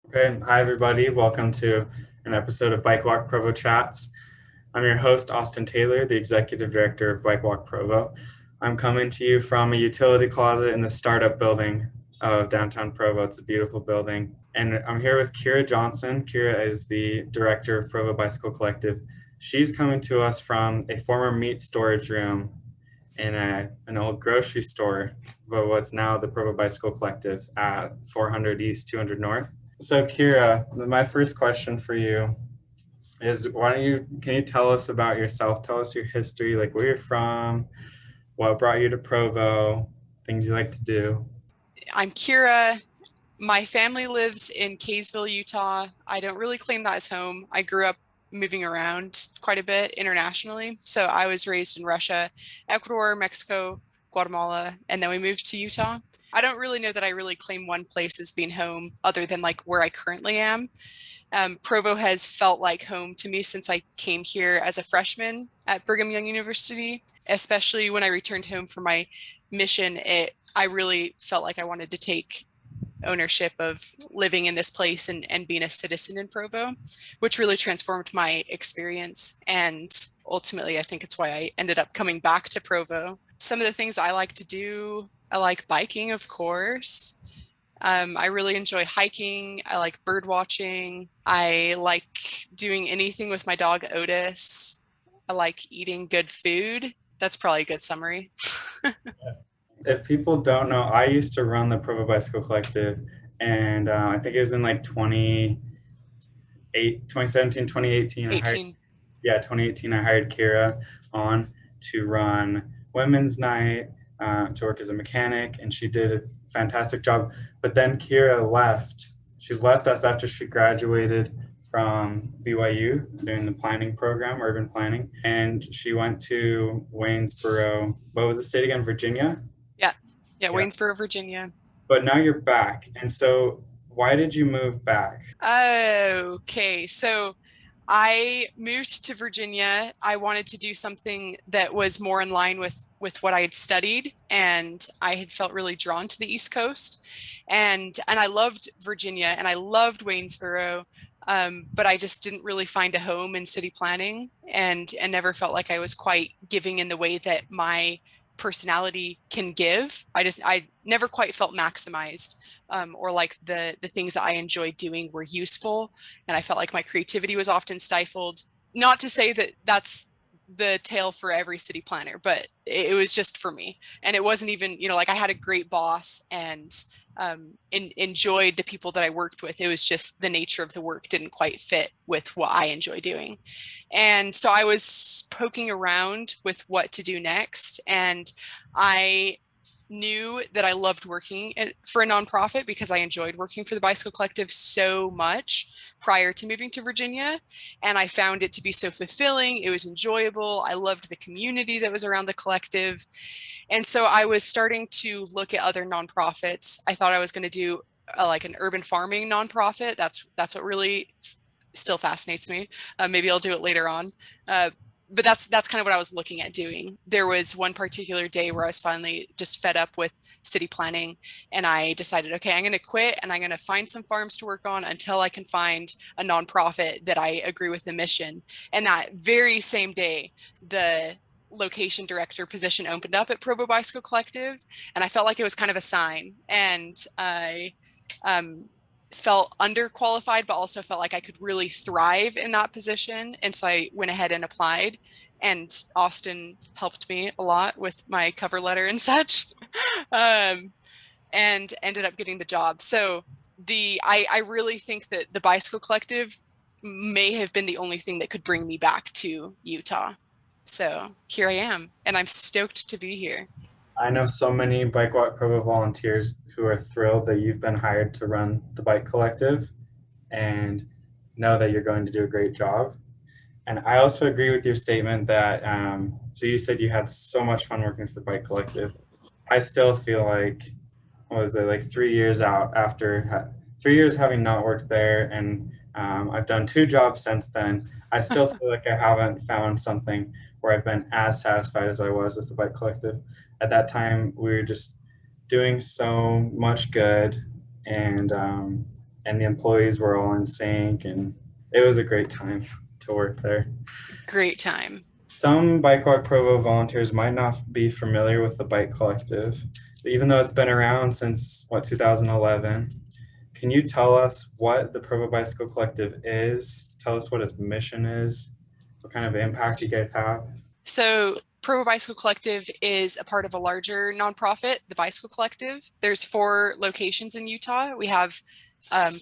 Okay, hi everybody. Welcome to an episode of BikeWalk Provo Chats. I'm your host, Austin Taylor, the Executive Director of BikeWalk Provo. I'm coming to you from a utility closet in the startup building of downtown Provo. It's a beautiful building. And I'm here with Kira Johnson. Kira is the Director of Provo Bicycle Collective. She's coming to us from a former meat storage room in an old grocery store, but what's now the Provo Bicycle Collective at 400 East, 200 North. So, Kira, my first question for you is can you tell us about yourself? Tell us your history, like where you're from, what brought you to Provo, things you like to do. I'm Kira. My family lives in Kaysville, Utah. I don't really claim that as home. I grew up moving around quite a bit internationally. So I was raised in Russia, Ecuador, Mexico, Guatemala, and then we moved to Utah. I don't really know that I really claim one place as being home other than like where I currently am. Provo has felt like home to me since I came here as a freshman at Brigham Young University, especially when I returned home for my mission. I really felt like I wanted to take ownership of living in this place and being a citizen in Provo, which really transformed my experience. And ultimately, I think it's why I ended up coming back to Provo. Some of the things I like to do, I like biking, of course. I really enjoy hiking. I like bird watching. I like doing anything with my dog Otis. I like eating good food. That's probably a good summary. If people don't know, I used to run the Provo Bicycle Collective, and I think it was in like 2017, 2018. 18. 2018, I hired Kira on to run women's night, to work as a mechanic, and she did a fantastic job. But then Kira left. She left us after she graduated from BYU doing the planning program, urban planning, and she went to Waynesboro. What was the state again? Virginia? Yeah. Yeah. Yeah. Waynesboro, Virginia. But now you're back. And so why did you move back? Okay. So I moved to Virginia. I wanted to do something that was more in line with what I had studied, and I had felt really drawn to the East Coast, and I loved Virginia and I loved Waynesboro, but I just didn't really find a home in city planning, and never felt like I was quite giving in the way that my personality can give. I never quite felt maximized, or like the things that I enjoyed doing were useful, and I felt like my creativity was often stifled. Not to say that that's the tale for every city planner, but it was just for me. And it wasn't even, like I had a great boss and enjoyed the people that I worked with. It was just the nature of the work didn't quite fit with what I enjoy doing. And so I was poking around with what to do next. And I knew that I loved working for a nonprofit because I enjoyed working for the Bicycle Collective so much prior to moving to Virginia. And I found it to be so fulfilling. It was enjoyable. I loved the community that was around the collective. And so I was starting to look at other nonprofits. I thought I was going to do like an urban farming nonprofit. That's what really still fascinates me. Maybe I'll do it later on. But that's kind of what I was looking at doing. There was one particular day where I was finally just fed up with city planning, and I decided, okay, I'm going to quit and I'm going to find some farms to work on until I can find a nonprofit that I agree with the mission. And that very same day, the location director position opened up at Provo Bicycle Collective, and I felt like it was kind of a sign. And I um, felt underqualified, but also felt like I could really thrive in that position. And so I went ahead and applied. And Austin helped me a lot with my cover letter and such, um, and ended up getting the job. So I really think that the Bicycle Collective may have been the only thing that could bring me back to Utah. So here I am, and I'm stoked to be here. I know so many Bike Walk Provo volunteers who are thrilled that you've been hired to run the Bike Collective and know that you're going to do a great job. And I also agree with your statement that, so you said you had so much fun working for the Bike Collective. I still feel like, what was it, like 3 years out after 3 years having not worked there, and I've done two jobs since then. I still feel like I haven't found something where I've been as satisfied as I was with the Bike Collective. At that time, we were just doing so much good, and and the employees were all in sync, and it was a great time to work there. Great time. Some BikeWalk Provo volunteers might not be familiar with the Bike Collective, even though it's been around since 2011. Can you tell us what the Provo Bicycle Collective is? Tell us what its mission is, what kind of impact you guys have. So Provo Bicycle Collective is a part of a larger nonprofit, the Bicycle Collective. There's 4 locations in Utah. We have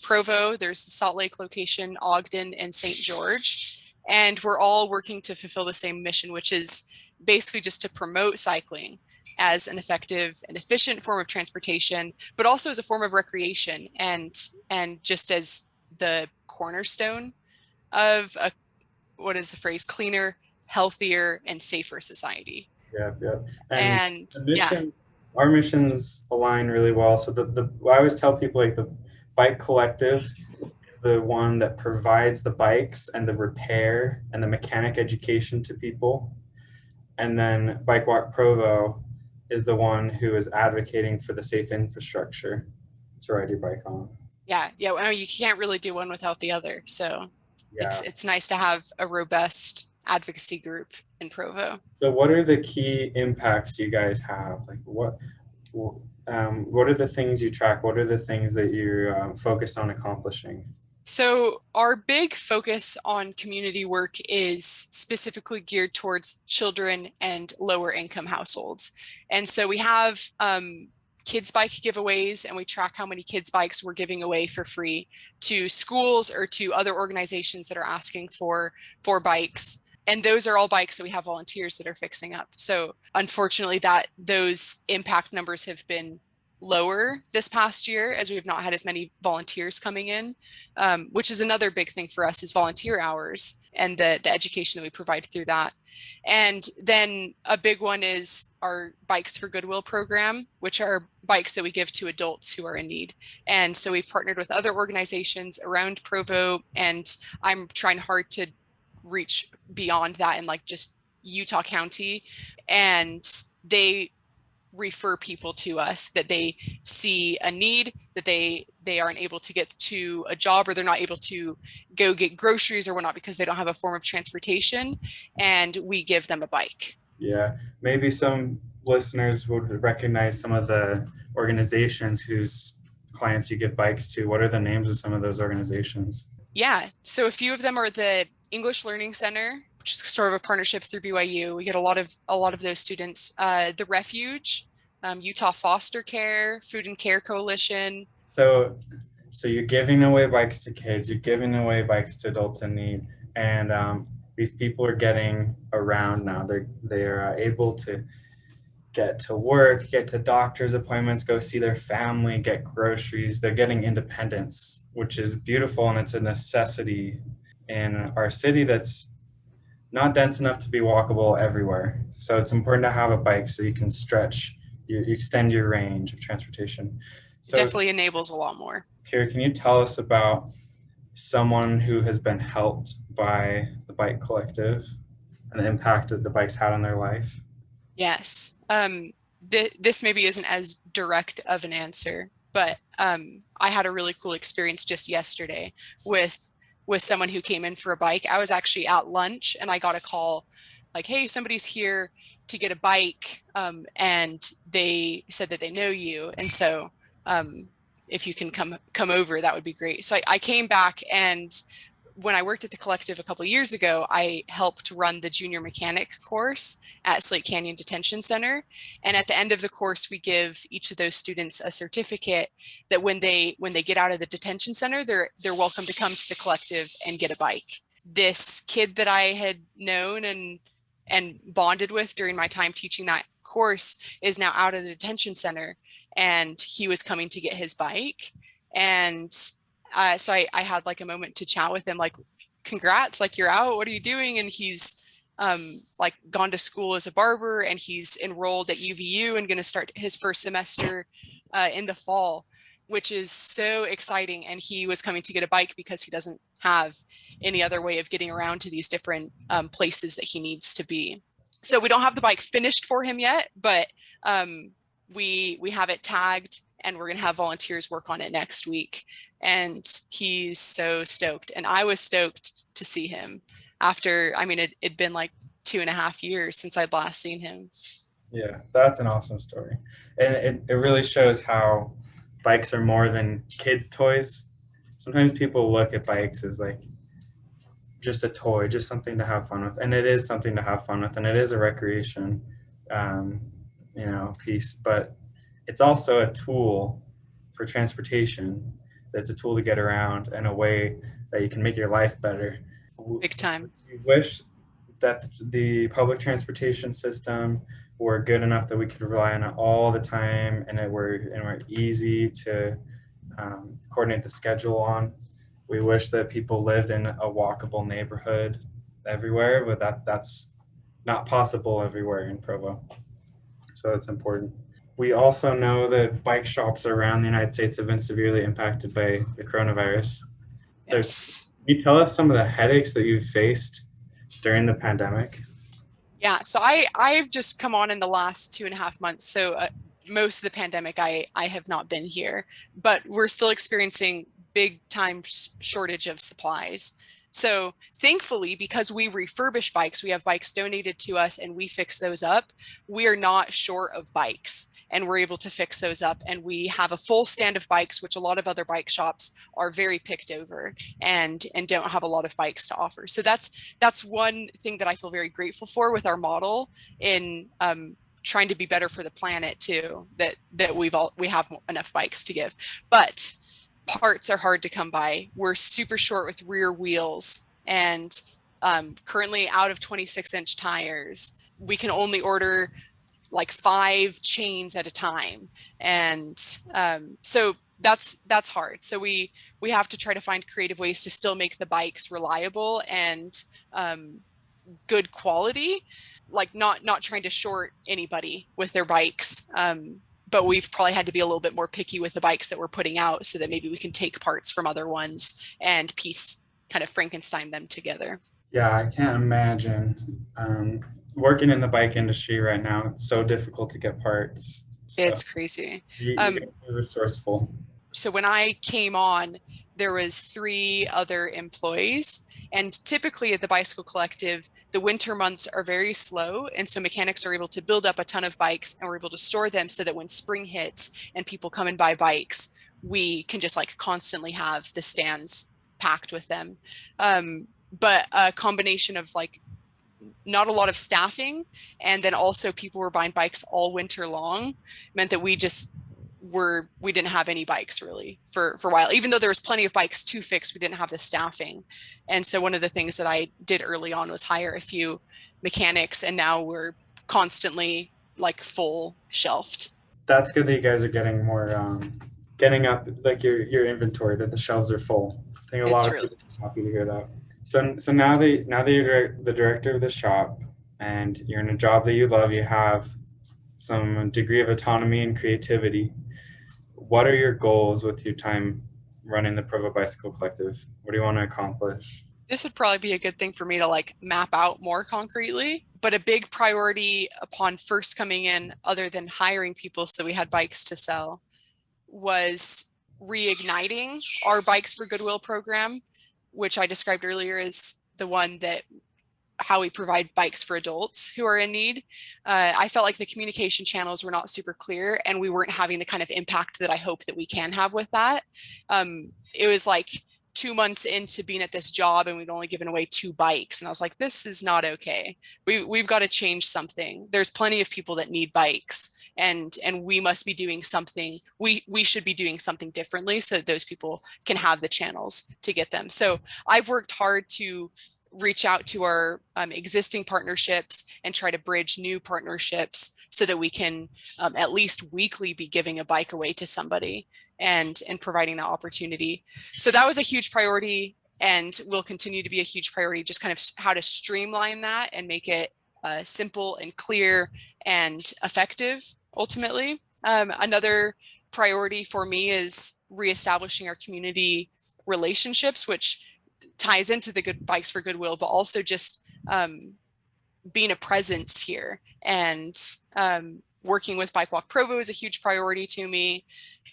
Provo, there's the Salt Lake location, Ogden, and St. George. And we're all working to fulfill the same mission, which is basically just to promote cycling as an effective and efficient form of transportation, but also as a form of recreation and just as the cornerstone of a, what is the phrase, cleaner, healthier, and safer society. Yeah, yeah. And the yeah, mission, our missions align really well. So I always tell people, like, the Bike Collective is the one that provides the bikes and the repair and the mechanic education to people. And then Bike Walk Provo is the one who is advocating for the safe infrastructure to ride your bike on. yeah, well, you can't really do one without the other. So Yeah. it's nice to have a robust advocacy group in Provo. So what are the key impacts you guys have? Like what are the things you track? What are the things that you're focused on accomplishing? So our big focus on community work is specifically geared towards children and lower income households. And so we have kids bike giveaways, and we track how many kids bikes we're giving away for free to schools or to other organizations that are asking for bikes. And those are all bikes that we have volunteers that are fixing up. So unfortunately, those impact numbers have been lower this past year, as we have not had as many volunteers coming in, which is another big thing for us, is volunteer hours and the education that we provide through that. And then a big one is our Bikes for Goodwill program, which are bikes that we give to adults who are in need. And so we've partnered with other organizations around Provo, and I'm trying hard to reach beyond that in like just Utah County. And they refer people to us that they see a need, that they aren't able to get to a job, or they're not able to go get groceries or whatnot because they don't have a form of transportation, and we give them a bike. Yeah, maybe some listeners would recognize some of the organizations whose clients you give bikes to. What are the names of some of those organizations? Yeah, so a few of them are the English Learning Center, which is sort of a partnership through BYU. We get a lot of those students. The Refuge, Utah Foster Care, Food and Care Coalition. So you're giving away bikes to kids, you're giving away bikes to adults in need, and these people are getting around now. They're able to get to work, get to doctor's appointments, go see their family, get groceries. They're getting independence, which is beautiful, and it's a necessity in our city that's not dense enough to be walkable everywhere. So it's important to have a bike so you can stretch, you extend your range of transportation. So it definitely enables a lot more. Kira, can you tell us about someone who has been helped by the Bike Collective and the impact that the bikes had on their life? Yes. This maybe isn't as direct of an answer, but I had a really cool experience just yesterday with someone who came in for a bike. I was actually at lunch and I got a call like, hey, somebody's here to get a bike, and they said that they know you, and so if you can come over, that would be great. So I came back, and when I worked at the collective a couple of years ago, I helped run the junior mechanic course at Slate Canyon Detention Center. And at the end of the course, we give each of those students a certificate that when they get out of the detention center, they're welcome to come to the collective and get a bike. This kid that I had known and bonded with during my time teaching that course is now out of the detention center, and he was coming to get his bike. And so I had like a moment to chat with him, like, congrats, like, you're out, what are you doing? And he's like gone to school as a barber, and he's enrolled at UVU and going to start his first semester in the fall, which is so exciting. And he was coming to get a bike because he doesn't have any other way of getting around to these different places that he needs to be. So we don't have the bike finished for him yet, but we have it tagged and we're going to have volunteers work on it next week. And he's so stoked. And I was stoked to see him after, I mean, it'd been like 2.5 years since I'd last seen him. Yeah, that's an awesome story. And it really shows how bikes are more than kids' toys. Sometimes people look at bikes as like just a toy, just something to have fun with. And it is something to have fun with, and it is a recreation, um, piece. But it's also a tool for transportation. It's a tool to get around in a way that you can make your life better. Big time. We wish that the public transportation system were good enough that we could rely on it all the time, and we're easy to coordinate the schedule on. We wish that people lived in a walkable neighborhood everywhere, but that's not possible everywhere in Provo. So that's important. We also know that bike shops around the United States have been severely impacted by the coronavirus. So Yes. can you tell us some of the headaches that you've faced during the pandemic? Yeah, so I've just come on in the last 2.5 months. So most of the pandemic, I have not been here, but we're still experiencing big time shortage of supplies. So thankfully, because we refurbish bikes, we have bikes donated to us and we fix those up. We are not short of bikes and we're able to fix those up. And we have a full stand of bikes, which a lot of other bike shops are very picked over and don't have a lot of bikes to offer. So that's one thing that I feel very grateful for with our model in trying to be better for the planet too, that we have enough bikes to give. But parts are hard to come by. We're super short with rear wheels and currently out of 26-inch tires. We can only order like 5 chains at a time. And so that's hard. So we have to try to find creative ways to still make the bikes reliable and good quality, like not trying to short anybody with their bikes. But we've probably had to be a little bit more picky with the bikes that we're putting out so that maybe we can take parts from other ones and piece kind of Frankenstein them together. Yeah, I can't imagine working in the bike industry right now. It's so difficult to get parts. So It's crazy. you gotta be resourceful. So when I came on, there was 3 other employees. And typically at the Bicycle Collective, the winter months are very slow. And so mechanics are able to build up a ton of bikes and we're able to store them so that when spring hits and people come and buy bikes, we can just like constantly have the stands packed with them. But a combination of like not a lot of staffing and then also people were buying bikes all winter long meant that we didn't have any bikes really for a while. Even though there was plenty of bikes to fix, we didn't have the staffing. And so one of the things that I did early on was hire a few mechanics, and now we're constantly like full shelved. That's good that you guys are getting more, getting up like your inventory, that the shelves are full. I think a lot It's of really people are happy to hear that. So now that you're the director of the shop and you're in a job that you love, you have some degree of autonomy and creativity. What are your goals with your time running the Provo Bicycle Collective? What do you want to accomplish? this would probably be a good thing for me to like map out more concretely. But a big priority upon first coming in, other than hiring people so we had bikes to sell, was reigniting our Bikes for Goodwill program, which I described earlier as the one that how we provide bikes for adults who are in need. I felt like the communication channels were not super clear and we weren't having the kind of impact that I hope that we can have with that. It was like 2 months into being at this job and we'd only given away 2 bikes. And I was like, this is not okay. We've got to change something. There's plenty of people that need bikes and we must be doing something. We should be doing something differently so that those people can have the channels to get them. So I've worked hard to reach out to our existing partnerships and try to bridge new partnerships so that we can at least weekly be giving a bike away to somebody and providing that opportunity. So that was a huge priority and will continue to be a huge priority, just kind of how to streamline that and make it simple and clear and effective ultimately. Another priority for me is reestablishing our community relationships, which ties into the good Bikes for Goodwill, but also just being a presence here and working with BikeWalk Provo is a huge priority to me.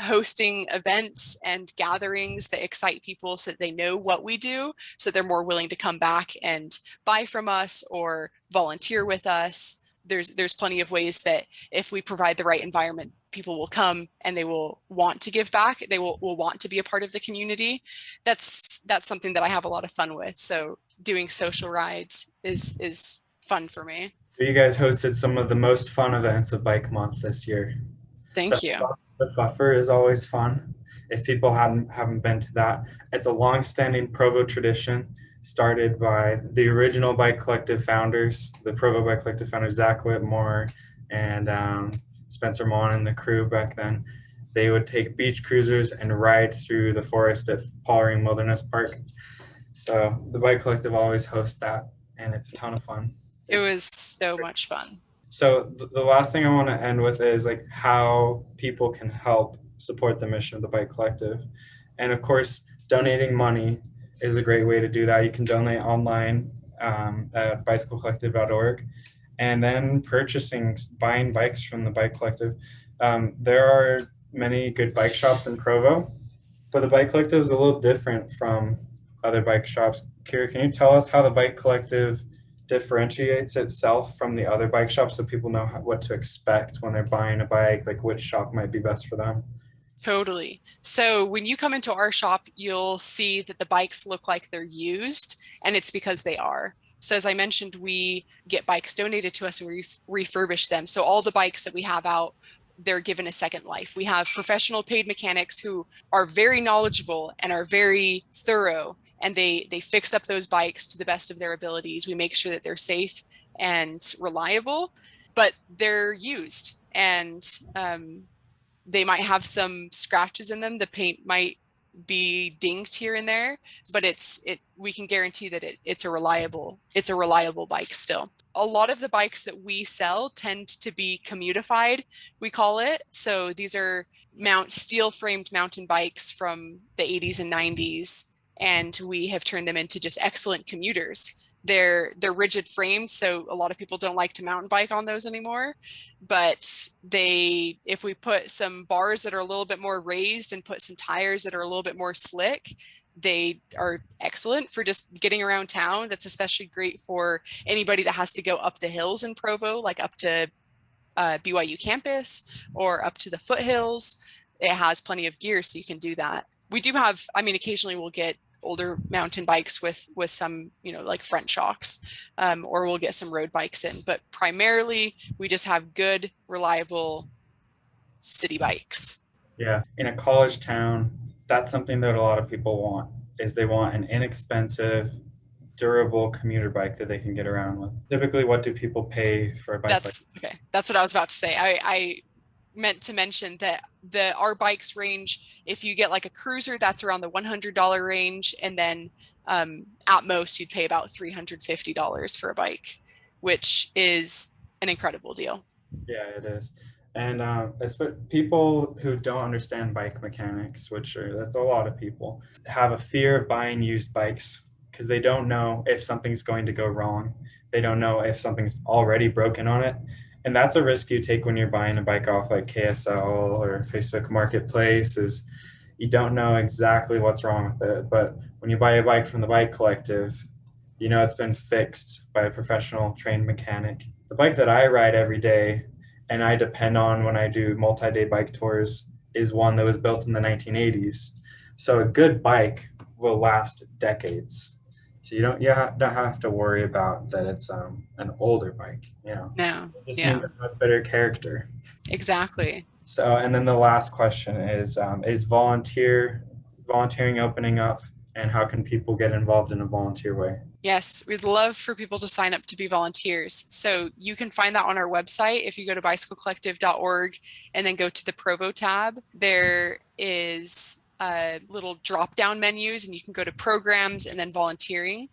Hosting events and gatherings that excite people so that they know what we do, so they're more willing to come back and buy from us or volunteer with us. There's plenty of ways that if we provide the right environment, people will come and they will want to give back. They will want to be a part of the community. That's something that I have a lot of fun with. So doing social rides is fun for me. You guys hosted some of the most fun events of Bike Month this year. Thank The, you. the Fuffer is always fun. If people haven't been to that, it's a long-standing Provo tradition started by the original Bike Collective founders, the Provo Bike Collective founders, Zach Whitmore and Spencer Mon and the crew back then. They would take beach cruisers and ride through the forest at Paul Wilderness Park. So the Bike Collective always hosts that, and it's a ton of fun. It was so much fun. So the last thing I want to end with is like how people can help support the mission of the Bike Collective. And of course, donating money is a great way to do that. You can donate online at bicyclecollective.org, and then buying bikes from the Bike Collective. There are many good bike shops in Provo, but the Bike Collective is a little different from other bike shops. Kira, can you tell us how the Bike Collective differentiates itself from the other bike shops so people know what to expect when they're buying a bike, like which shop might be best for them? Totally. So when you come into our shop, you'll see that the bikes look like they're used, and it's because they are. So as I mentioned, we get bikes donated to us and we refurbish them. So all the bikes that we have out, they're given a second life. We have professional paid mechanics who are very knowledgeable and are very thorough, and they fix up those bikes to the best of their abilities. We make sure that they're safe and reliable, but they're used, and they might have some scratches in them. The paint might be dinged here and there, but we can guarantee that it's a reliable bike still. A lot of the bikes that we sell tend to be commutified, we call it. So these are steel framed mountain bikes from the 80s and 90s, and we have turned them into just excellent commuters. They're rigid framed, so a lot of people don't like to mountain bike on those anymore. But if we put some bars that are a little bit more raised and put some tires that are a little bit more slick, they are excellent for just getting around town. That's especially great for anybody that has to go up the hills in Provo, like up to BYU campus or up to the foothills. It has plenty of gear, so you can do that. We do have, occasionally we'll get older mountain bikes with some, like front shocks, or we'll get some road bikes in, but primarily we just have good, reliable city bikes. Yeah, in a college town, that's something that a lot of people want, is they want an inexpensive, durable commuter bike that they can get around with. Typically, what do people pay for a bike? Okay. That's what I was about to say. I meant to mention that our bikes range, if you get like a cruiser, that's around the $100 range, and then at most you'd pay about $350 for a bike, which is an incredible deal. Yeah, it is. And people who don't understand bike mechanics, that's a lot of people, have a fear of buying used bikes because they don't know if something's going to go wrong. They don't know if something's already broken on it. And that's a risk you take when you're buying a bike off like KSL or Facebook Marketplace, is you don't know exactly what's wrong with it. But when you buy a bike from the Bike Collective, it's been fixed by a professional trained mechanic. The bike that I ride every day and I depend on when I do multi-day bike tours is one that was built in the 1980s. So a good bike will last decades. So you don't have to worry about that it's an older bike. No. It just means it has better character. Exactly. So, and then the last question is volunteering opening up, and how can people get involved in a volunteer way? Yes, we'd love for people to sign up to be volunteers. So you can find that on our website. If you go to bicyclecollective.org and then go to the Provo tab, there is little drop-down menus, and you can go to programs and then volunteering.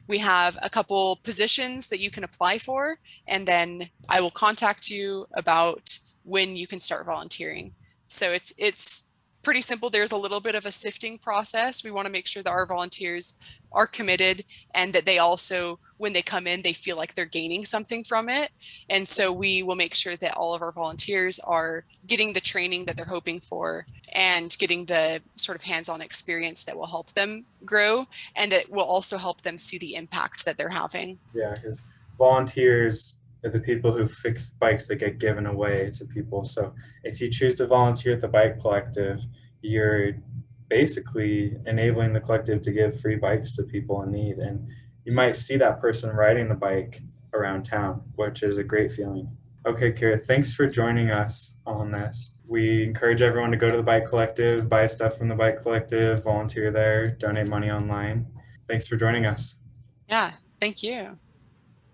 We have a couple positions that you can apply for, and then I will contact you about when you can start volunteering. So it's pretty simple. There's a little bit of a sifting process. We want to make sure that our volunteers are committed and that they also when they come in, they feel like they're gaining something from it. And so we will make sure that all of our volunteers are getting the training that they're hoping for and getting the sort of hands-on experience that will help them grow and that will also help them see the impact that they're having. Yeah, because volunteers are the people who fix bikes that get given away to people. So if you choose to volunteer at the Bike Collective, you're basically enabling the collective to give free bikes to people in need. And you might see that person riding the bike around town, which is a great feeling. Okay, Kira, thanks for joining us on this. We encourage everyone to go to the Bike Collective, buy stuff from the Bike Collective, volunteer there, donate money online. Thanks for joining us. Yeah, thank you.